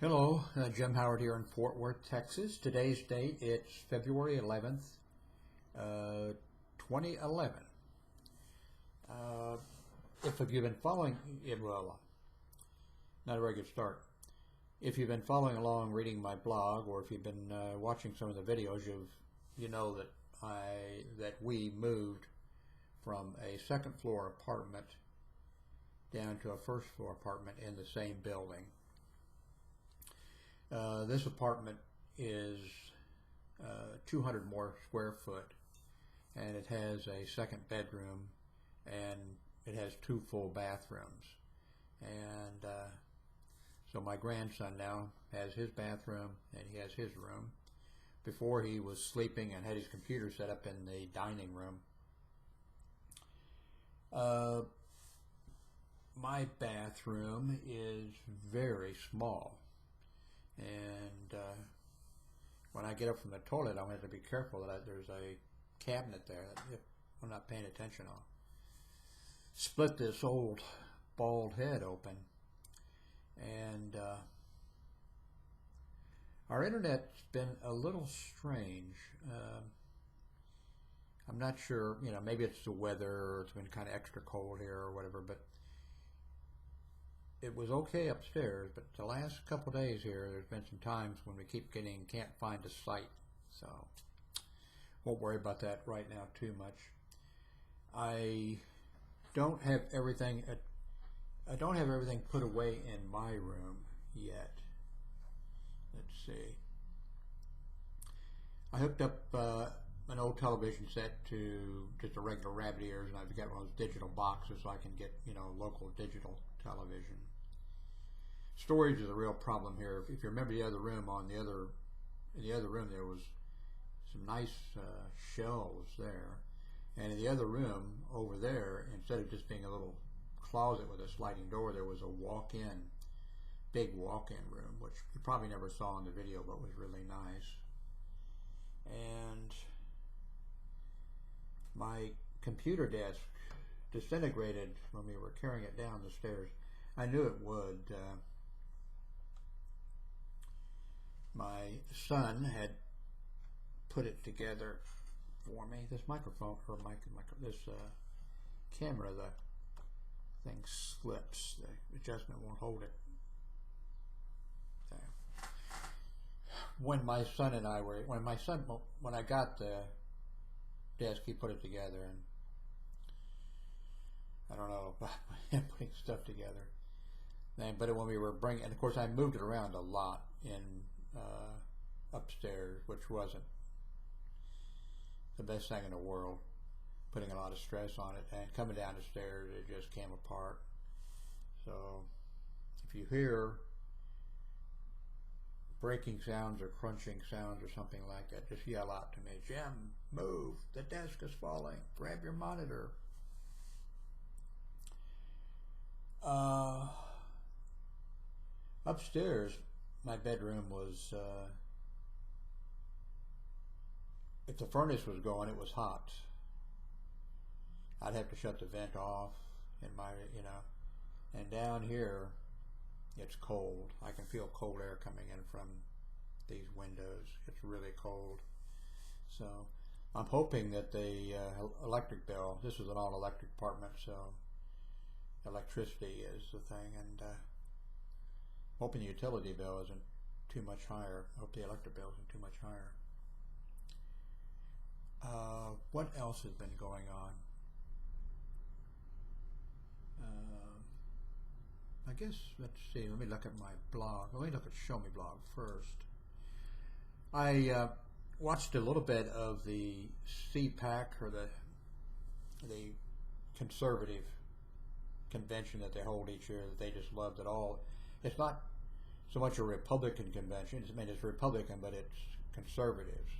Hello, Jim Howard here in Fort Worth, Texas. Today's date, it's February 11th, 2011. If you've been following, not a very good start. If you've been following along reading my blog, or if you've been watching some of the videos, you know that we moved from a second floor apartment down to a first floor apartment in the same building. This apartment is 200 more square foot, and it has a second bedroom, and it has 2 full bathrooms. And so my grandson now has his bathroom and he has his room. Before, he was sleeping and had his computer set up in the dining room. My bathroom is very small. And when I get up from the toilet, I have to be careful that there's a cabinet there that if I'm not paying attention, I'll split this old bald head open. And our internet's been a little strange. I'm not sure, maybe it's the weather, or it's been kind of extra cold here or whatever, but it was okay upstairs, but the last couple of days here, there's been some times when we can't find a site, so won't worry about that right now too much. I don't have everything put away in my room yet. Let's see. I hooked up an old television set to just a regular rabbit ears, and I've got one of those digital boxes so I can get local digital television. Storage is a real problem here. If you remember the other room, in the other room there was some nice shelves there, and in the other room over there, instead of just being a little closet with a sliding door, there was a big walk-in room, which you probably never saw in the video, but was really nice. And my computer desk disintegrated when we were carrying it down the stairs. I knew it would. My son had put it together for me. This microphone, or this camera, the thing slips. The adjustment won't hold it. There. When I got the desk, he put it together, and I don't know about him putting stuff together. But when we were bringing, and of course I moved it around a lot in upstairs, which wasn't the best thing in the world, putting a lot of stress on it, and coming down the stairs, it just came apart. So if you hear breaking sounds or crunching sounds or something like that, just yell out to me, "Jim, move, the desk is falling, grab your monitor." Upstairs, my bedroom was, if the furnace was going, it was hot. I'd have to shut the vent off in my, and down here, it's cold. I can feel cold air coming in from these windows. It's really cold. So I'm hoping that the electric bill, this is an all-electric apartment, so electricity is the thing, and hoping the utility bill isn't too much higher. I hope the electric bill isn't too much higher. What else has been going on? I guess, let's see, let me look at my blog. Let me look at Show Me blog first. I watched a little bit of the CPAC, or the conservative convention that they hold each year, that they just loved it all. It's not so much a Republican convention. It's Republican, but it's conservatives,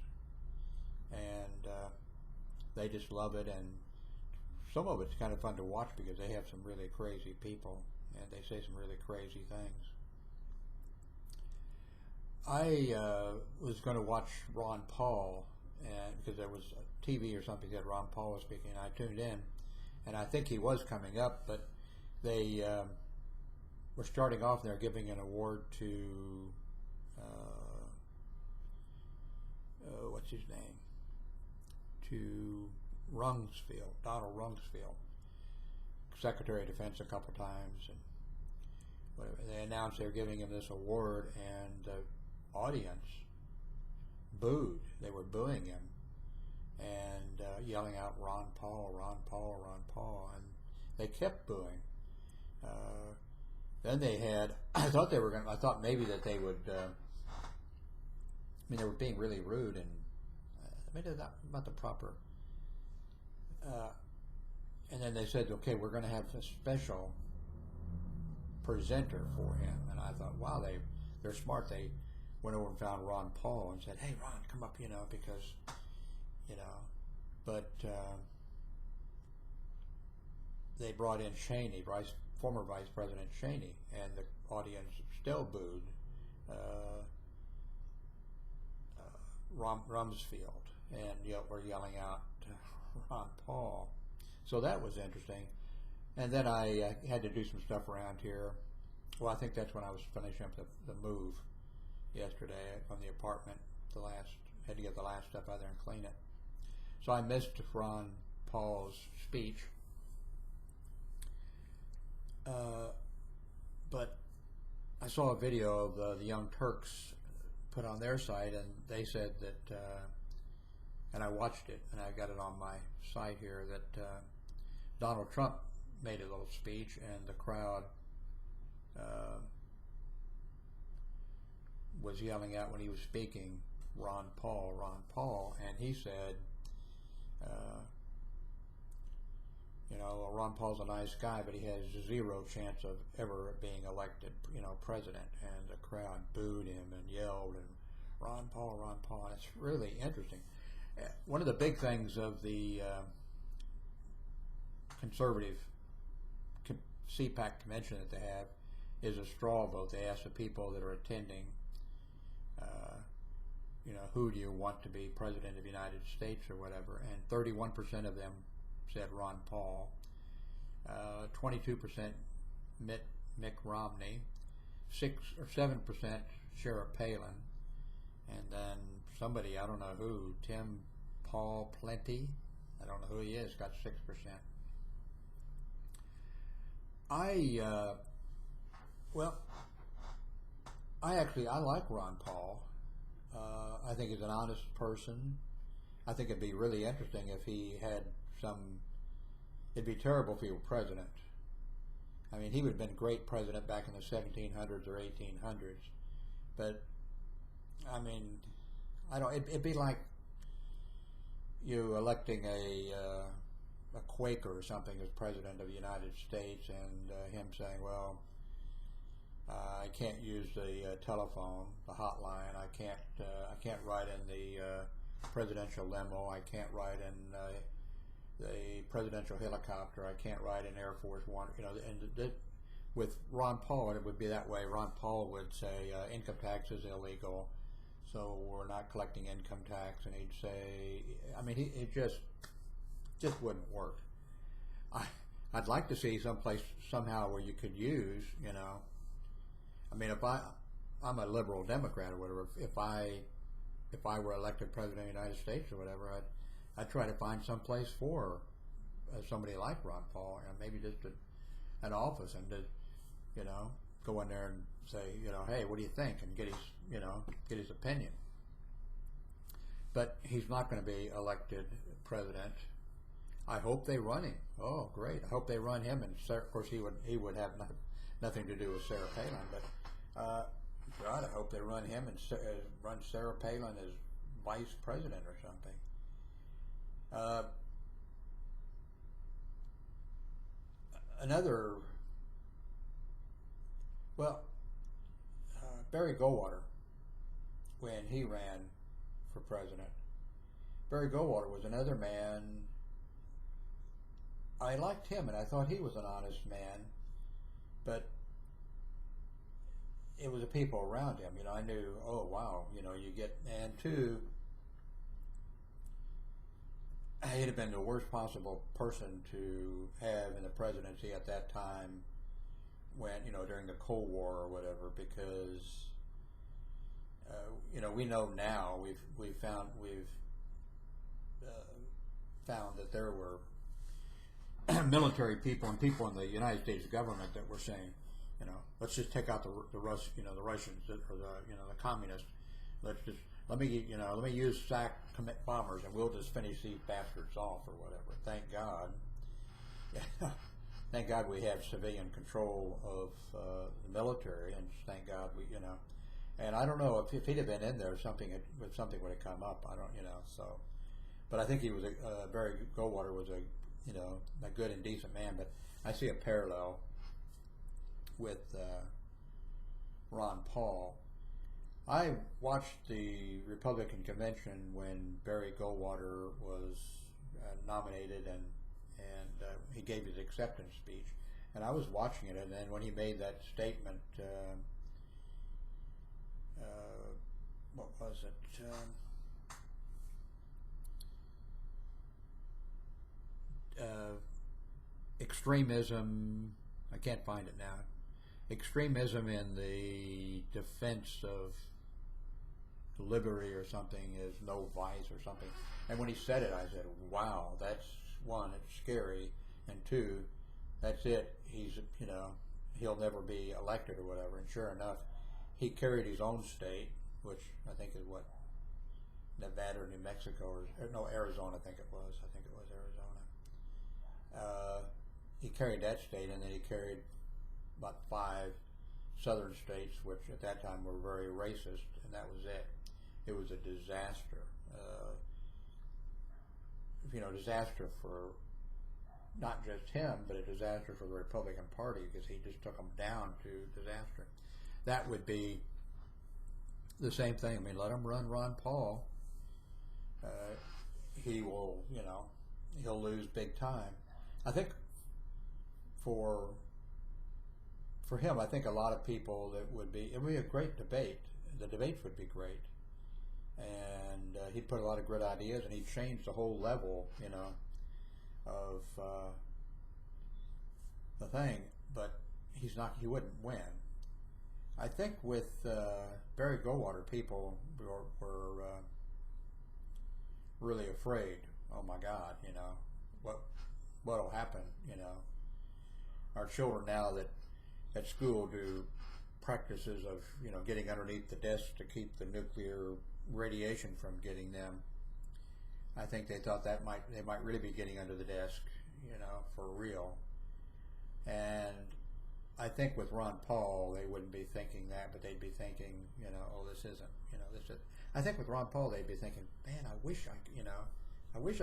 and they just love it. And some of it's kind of fun to watch because they have some really crazy people, and they say some really crazy things. I was going to watch Ron Paul, and because there was a TV or something that Ron Paul was speaking, and I tuned in, and I think he was coming up, but they we're starting off. They're giving an award to what's his name? To Rumsfeld, Donald Rumsfeld, Secretary of Defense a couple times, and whatever. They announced they were giving him this award, and the audience booed. They were booing him and yelling out "Ron Paul, Ron Paul, Ron Paul," and they kept booing. Then they had. I thought they were going. I thought maybe that they would. I mean, they were being really rude, and maybe not the proper. And then they said, "Okay, we're going to have a special presenter for him." And I thought, wow, they're smart. They went over and found Ron Paul and said, "Hey, Ron, come up, because, But they brought in Cheny, former Vice President Cheny, and the audience still booed Rumsfeld, and were yelling out Ron Paul. So that was interesting. And then I had to do some stuff around here. Well, I think that's when I was finishing up the move yesterday from the apartment. Had to get the last stuff out there and clean it. So I missed Ron Paul's speech. But I saw a video of the Young Turks put on their site, and they said that, and I watched it, and I got it on my site here, that Donald Trump made a little speech, and the crowd was yelling out when he was speaking, "Ron Paul, Ron Paul," and he said, Ron Paul's a nice guy, but he has zero chance of ever being elected, president. And the crowd booed him and yelled, and Ron Paul, Ron Paul. And it's really interesting. One of the big things of the conservative CPAC convention that they have is a straw vote. They ask the people that are attending, who do you want to be president of the United States or whatever, and 31% of them said Ron Paul, 22% Mitt Romney, 6 or 7% Sarah Palin, and then somebody, I don't know who, Tim Paul Plenty, I don't know who he is, got 6%. I like Ron Paul. I think he's an honest person. I think it'd be really interesting if he had it'd be terrible if he were president. I mean, he would have been a great president back in the 1700s or 1800s. But, I mean, it'd be like you electing a Quaker or something as president of the United States, and him saying, well, I can't use the telephone, the hotline. I can't ride in the presidential limo. I can't ride in the presidential helicopter. I can't ride in Air Force One. And with Ron Paul, it would be that way. Ron Paul would say income tax is illegal, so we're not collecting income tax, and he'd say, I mean, it just wouldn't work. I'd like to see someplace somehow where you could use, I mean, if I'm a liberal Democrat or whatever, if I were elected president of the United States or whatever, I'd try to find some place for somebody like Ron Paul, and maybe just an office, and to, go in there and say, hey, what do you think, and get his opinion. But he's not going to be elected president. I hope they run him. Oh, great! I hope they run him, and of course he would have nothing to do with Sarah Palin. But God, I hope they run him and run Sarah Palin as vice president or something. Barry Goldwater, when he ran for president, Barry Goldwater was another man. I liked him, and I thought he was an honest man, but it was the people around him. I knew, oh wow, and two, he'd have been the worst possible person to have in the presidency at that time, when, during the Cold War or whatever, because we know now we've found that there were military people and people in the United States government that were saying, let's just take out the Russians or the communists. Let me use SAC bombers and we'll just finish these bastards off or whatever. Thank God. Thank God we have civilian control of the military, and thank God and I don't know if he'd have been in there, something would have come up. I don't, so. But I think he was Barry Goldwater was a good and decent man. But I see a parallel with Ron Paul. I watched the Republican convention when Barry Goldwater was nominated, and he gave his acceptance speech, and I was watching it, and then when he made that statement, what was it? Extremism, I can't find it now. Extremism in the defense of liberty or something is no vice or something. And when he said it, I said, wow, that's one, it's scary, and two, that's it. He'll never be elected or whatever. And sure enough, he carried his own state, which I think is what, Nevada or New Mexico, or no, Arizona, I think it was Arizona. He carried that state, and then he carried about 5 southern states, which at that time were very racist, and that was it. It was a disaster. Disaster for not just him, but a disaster for the Republican Party, because he just took them down to disaster. That would be the same thing. I mean, let him run Ron Paul. He will, he'll lose big time. I think for him, I think a lot of people it would be a great debate. The debates would be great, and he'd put a lot of good ideas, and he'd change the whole level, of the thing. But he wouldn't win. I think with Barry Goldwater, people were really afraid. Oh my God, what'll happen? Our children now that at school do practices of getting underneath the desk to keep the nuclear radiation from getting them. I think they thought they might really be getting under the desk, for real. And I think with Ron Paul, they wouldn't be thinking that, but they'd be thinking, oh, this isn't, this is. I think with Ron Paul, they'd be thinking, man, I wish I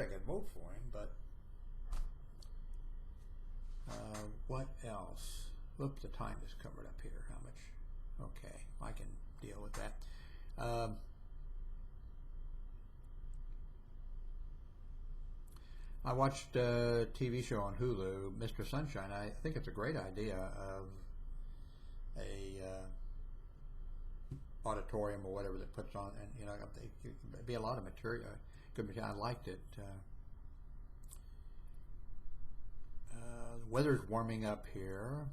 could vote for him, but what else? Oops, the time is covered up here. How much? Okay, I can deal with that. I watched a TV show on Hulu, Mr. Sunshine. I think it's a great idea of a auditorium or whatever that puts on, and it'd be a lot of material. Good material. I liked it. The weather's warming up here.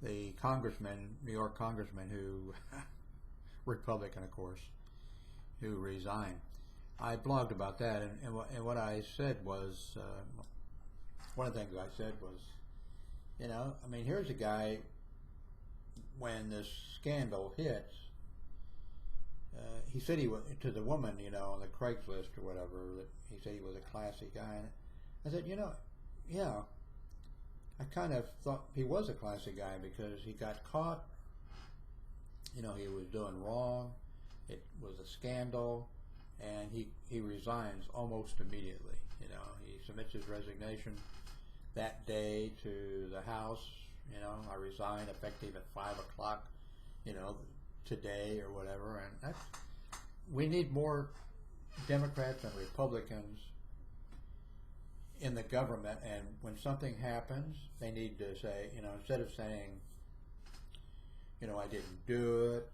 The congressman, New York congressman who, Republican of course, who resigned. I blogged about that, and what I said was, one of the things I said was, I mean, here's a guy, when this scandal hits, he said he was, to the woman, on the Craigslist or whatever, that he said he was a classy guy. And I said, yeah, I kind of thought he was a classy guy because he got caught. He was doing wrong. It was a scandal, and he resigns almost immediately. He submits his resignation that day to the House. I resign effective at 5 o'clock. Today or whatever, and we need more Democrats and Republicans in the government, and when something happens, they need to say, instead of saying, I didn't do it,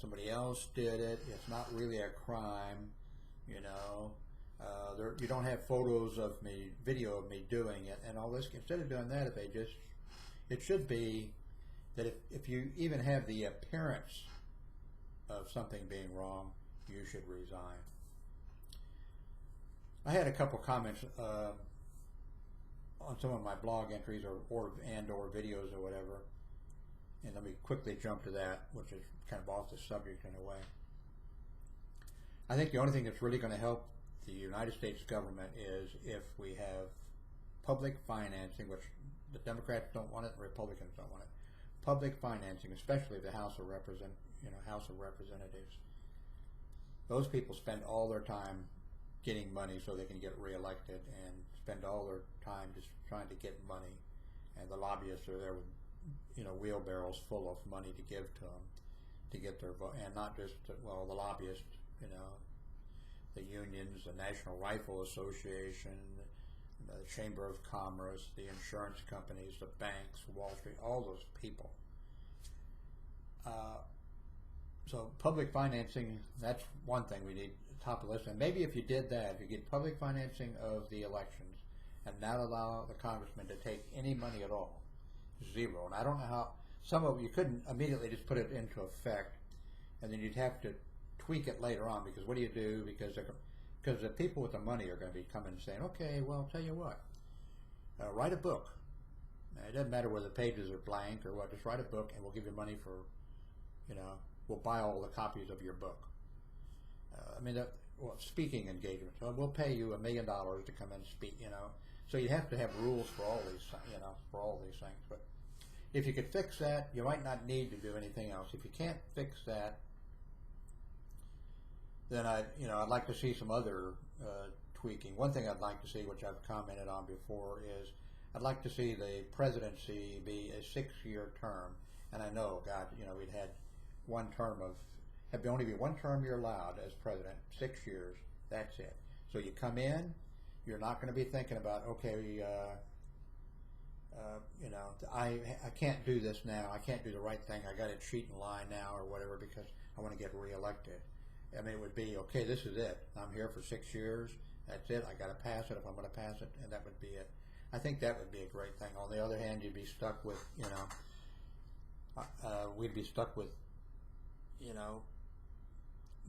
Somebody else did it. It's not really a crime, you know. You don't have photos of me, video of me doing it, and all this. Instead of doing that, if they just, it should be that if you even have the appearance of something being wrong, you should resign. I had a couple comments on some of my blog entries or videos or whatever, and let me quickly jump to that, which is kind of off the subject in a way. I think the only thing that's really going to help the United States government is if we have public financing, which the Democrats don't want it, and Republicans don't want it. Public financing, especially the House of Representatives. Those people spend all their time getting money so they can get reelected, and spend all their time just trying to get money. And the lobbyists are there with, wheelbarrows full of money to give to them to get their vote. And not just, the lobbyists, the unions, the National Rifle Association, the Chamber of Commerce, the insurance companies, the banks, Wall Street, all those people. So public financing, that's one thing we need top of the list. And maybe if you did that, if you get public financing of the elections and not allow the congressman to take any money at all, zero. And I don't know how, some of you couldn't immediately just put it into effect, and then you'd have to tweak it later on, because what do you do? Because the people with the money are going to be coming and saying, okay, well, I'll tell you what, write a book. Now, it doesn't matter whether the pages are blank or what, just write a book and we'll give you money for, we'll buy all the copies of your book. Speaking engagements. Well, we'll pay you $1 million to come and speak, So you have to have rules for all these, things. But if you could fix that, you might not need to do anything else. If you can't fix that, then I'd like to see some other tweaking. One thing I'd like to see, which I've commented on before, is I'd like to see the presidency be a 6-year term. And I know, God, we'd had one term only be one term you're allowed as president, 6 years. That's it. So you come in, you're not going to be thinking about, okay, I can't do this now. I can't do the right thing. I got to cheat and lie now or whatever because I want to get reelected. It would be, okay, this is it. I'm here for 6 years. That's it. I got to pass it if I'm going to pass it, and that would be it. I think that would be a great thing. On the other hand, you'd be stuck with, we'd be stuck with,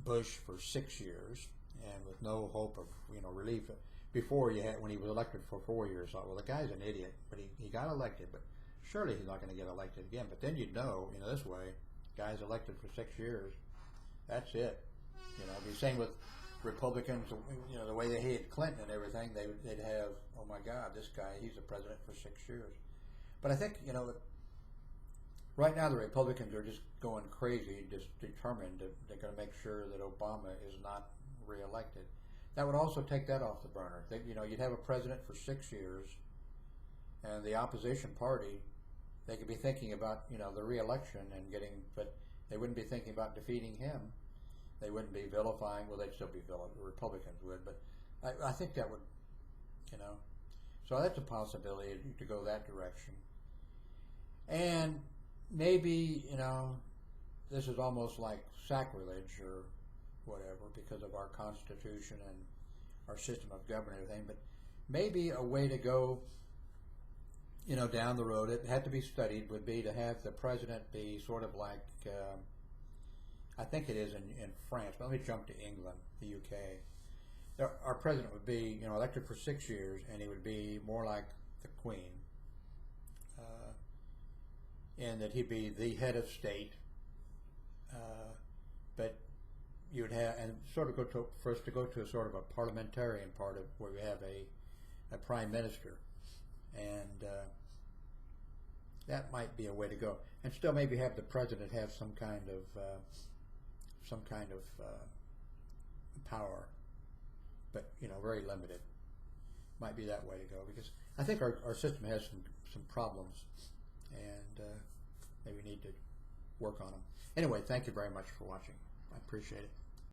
Bush for 6 years and with no hope of, relief. Before when he was elected for 4 years, I thought, well, the guy's an idiot, but he got elected, but surely he's not going to get elected again. But then you'd know, this way, guy's elected for 6 years, that's it. The same with Republicans, the way they hated Clinton and everything, they'd have, oh my God, this guy, he's the president for 6 years. But I think, right now the Republicans are just going crazy, just determined that they're going to make sure that Obama is not reelected. That would also take that off the burner. You'd have a president for 6 years, and the opposition party, they could be thinking about, the reelection and but they wouldn't be thinking about defeating him. They wouldn't be vilifying, well, they'd still be vilifying, the Republicans would, but I think that would, so that's a possibility to go that direction. And maybe, this is almost like sacrilege or whatever because of our Constitution and our system of government and everything, but maybe a way to go, down the road, it had to be studied, would be to have the president be sort of like, I think it is in France, but let me jump to England, the UK. Our president would be, elected for 6 years, and he would be more like the Queen, and that he'd be the head of state, but you would have, and sort of go to a sort of a parliamentarian part of where we have a prime minister, and that might be a way to go, and still maybe have the president have some kind of power, but very limited. Might be that way to go, because I think our system has some problems, and maybe we need to work on them. Anyway, thank you very much for watching. I appreciate it.